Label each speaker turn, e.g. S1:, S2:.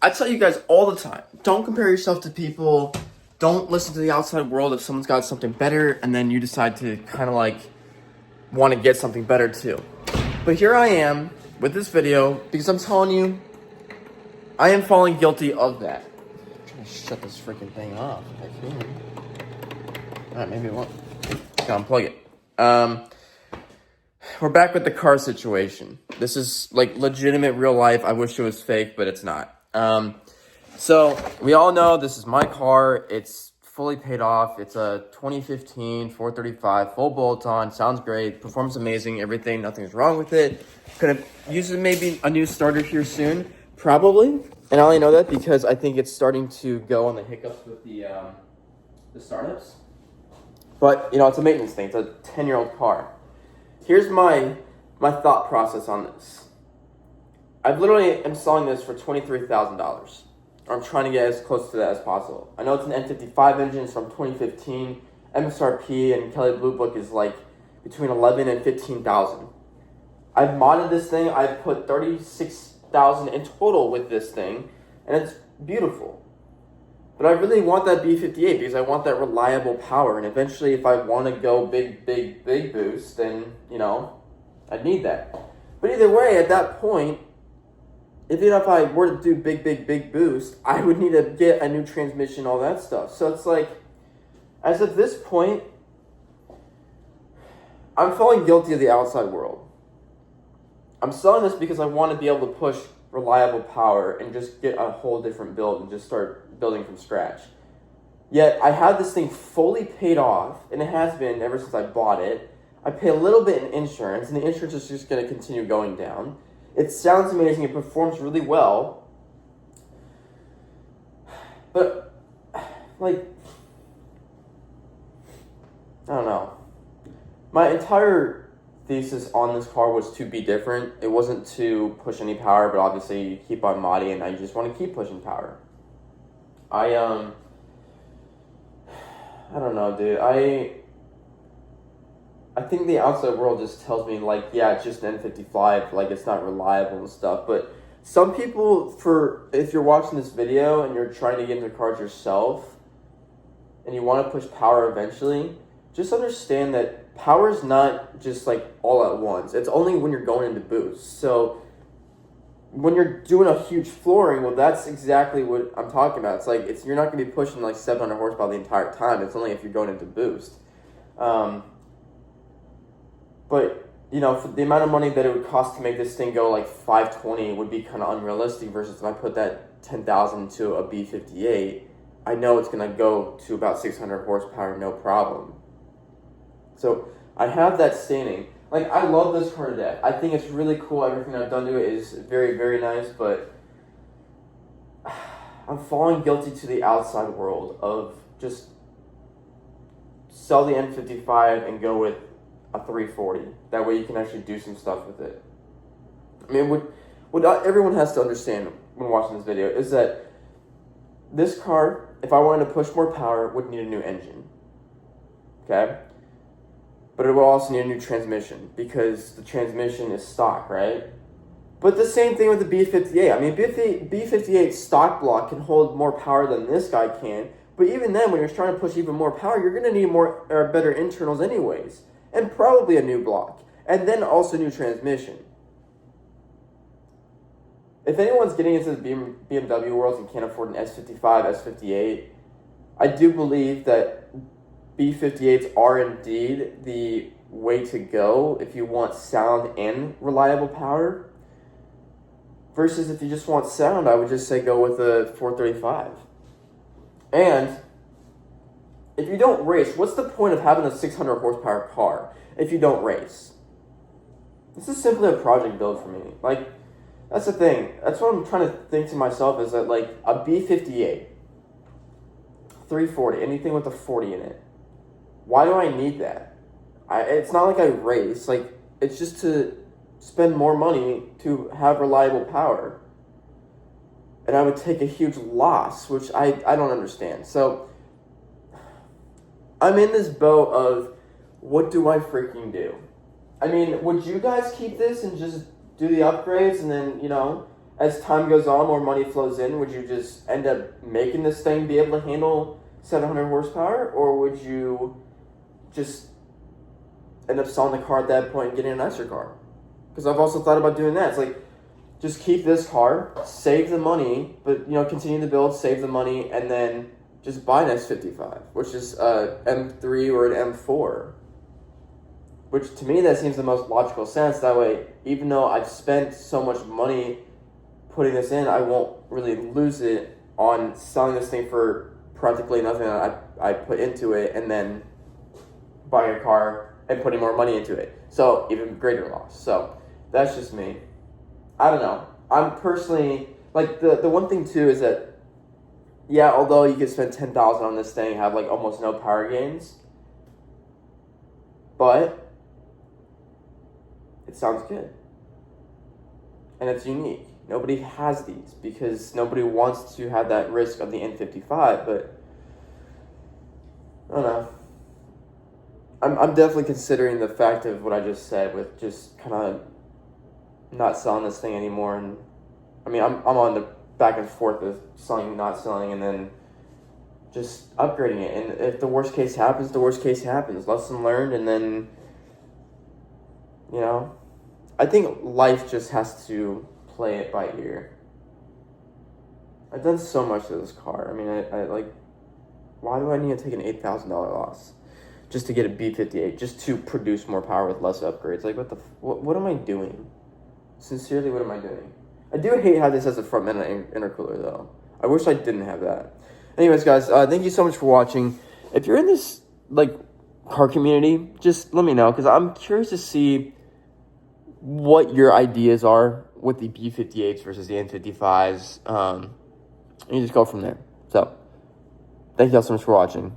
S1: I tell you guys all the time, don't compare yourself to people. Don't listen to the outside world if someone's got something better and then you decide to kind of like want to get something better too. But here I am with this video because I'm telling you, I am falling guilty of that. I'm trying to shut this freaking thing off if I can. Alright, maybe it won't. Gotta unplug it. We're back with the car situation. This is like legitimate real life. I wish it was fake, but it's not. So we all know this is my car. It's fully paid off. It's a 2015 435 full bolt-on. Sounds great. Performs amazing. Everything. Nothing's wrong with it. Could have used maybe a new starter here soon. Probably. And I only know that because I think it's starting to go on the hiccups with the startups. But, you know, it's a maintenance thing. It's a 10-year-old car. Here's my thought process on this. I literally am selling this for $23,000. I'm trying to get as close to that as possible. I know it's an N55 engine. It's from 2015. MSRP and Kelley Blue Book is like between $11,000 and $15,000. I've modded this thing. I've put $36,000 in total with this thing, and it's beautiful. But I really want that B58 because I want that reliable power. And eventually, if I want to go big boost, then, you know, I'd need that. But either way, at that point, even if I were to do big boost, I would need to get a new transmission, all that stuff. So it's like, as of this point, I'm falling guilty of the outside world. I'm selling this because I want to be able to push reliable power and just get a whole different build and just start building from scratch. Yet I have this thing fully paid off, and it has been ever since I bought it. I pay a little bit in insurance, and the insurance is just going to continue going down. It sounds amazing. It performs really well. But, like, I don't know. My entire thesis on this car was to be different. It wasn't to push any power, but obviously you keep on modding and I just want to keep pushing power. I don't know, dude. I think the outside world just tells me, like, yeah, it's just an N55, like, it's not reliable and stuff. But some people, if you're watching this video and you're trying to get into cars yourself and you want to push power eventually, just understand that power is not just, like, all at once. It's only when you're going into boost. So when you're doing a huge flooring, well, that's exactly what I'm talking about. It's like, you're not going to be pushing, like, 700 horsepower the entire time. It's only if you're going into boost. But, you know, for the amount of money that it would cost to make this thing go like 520 would be kind of unrealistic versus if I put that $10,000 to a B58, I know it's going to go to about 600 horsepower, no problem. So I have that standing. Like, I love this car to death. I think it's really cool. Everything I've done to it is very, very nice, but I'm falling guilty to the outside world of just sell the N55 and go with a 340. That way you can actually do some stuff with it. I mean, what everyone has to understand when watching this video is that this car, if I wanted to push more power, would need a new engine. Okay? But it will also need a new transmission because the transmission is stock, right? But the same thing with the B58. I mean, B58 stock block can hold more power than this guy can. But even then, when you're trying to push even more power, you're going to need more or better internals anyways. And probably a new block. And then also new transmission. If anyone's getting into the BMW world and can't afford an S55, S58, I do believe that B58s are indeed the way to go if you want sound and reliable power. Versus if you just want sound, I would just say go with a 435. And if you don't race, what's the point of having a 600 horsepower car if you don't race? This is simply a project build for me. Like, that's the thing. That's what I'm trying to think to myself is that, like, a B58, 340, anything with a 40 in it. Why do I need that? It's not like I race. Like, it's just to spend more money to have reliable power. And I would take a huge loss, which I don't understand. So I'm in this boat of, what do I freaking do? I mean, would you guys keep this and just do the upgrades and then, you know, as time goes on, more money flows in, would you just end up making this thing be able to handle 700 horsepower, or would you just end up selling the car at that point and getting a nicer car? Because I've also thought about doing that. It's like, just keep this car, save the money, but continue to build, save the money, and then just buy an S55, which is a M3 or an M4. Which to me, that seems the most logical sense. That way, even though I've spent so much money putting this in, I won't really lose it on selling this thing for practically nothing that I put into it, and then buying a car and putting more money into it. So even greater loss. So that's just me. I don't know. I'm personally, like, the one thing too is that, yeah, although you could spend $10,000 on this thing and have like almost no power gains, but it sounds good. And it's unique. Nobody has these because nobody wants to have that risk of the N55, but I don't know. I'm definitely considering the fact of what I just said with just kind of not selling this thing anymore. And I mean, I'm on the back and forth of selling, not selling, and then just upgrading it. And if the worst case happens, the worst case happens. Lesson learned, and then, I think life just has to play it by ear. I've done so much to this car. I mean, I like, why do I need to take an $8,000 loss just to get a B58, just to produce more power with less upgrades? Like, what am I doing? Sincerely, what am I doing? I do hate how this has a front end intercooler, though. I wish I didn't have that. Anyways, guys, thank you so much for watching. If you're in this, like, car community, just let me know, because I'm curious to see what your ideas are with the B58s versus the N55s. And you just go from there. So, thank you all so much for watching.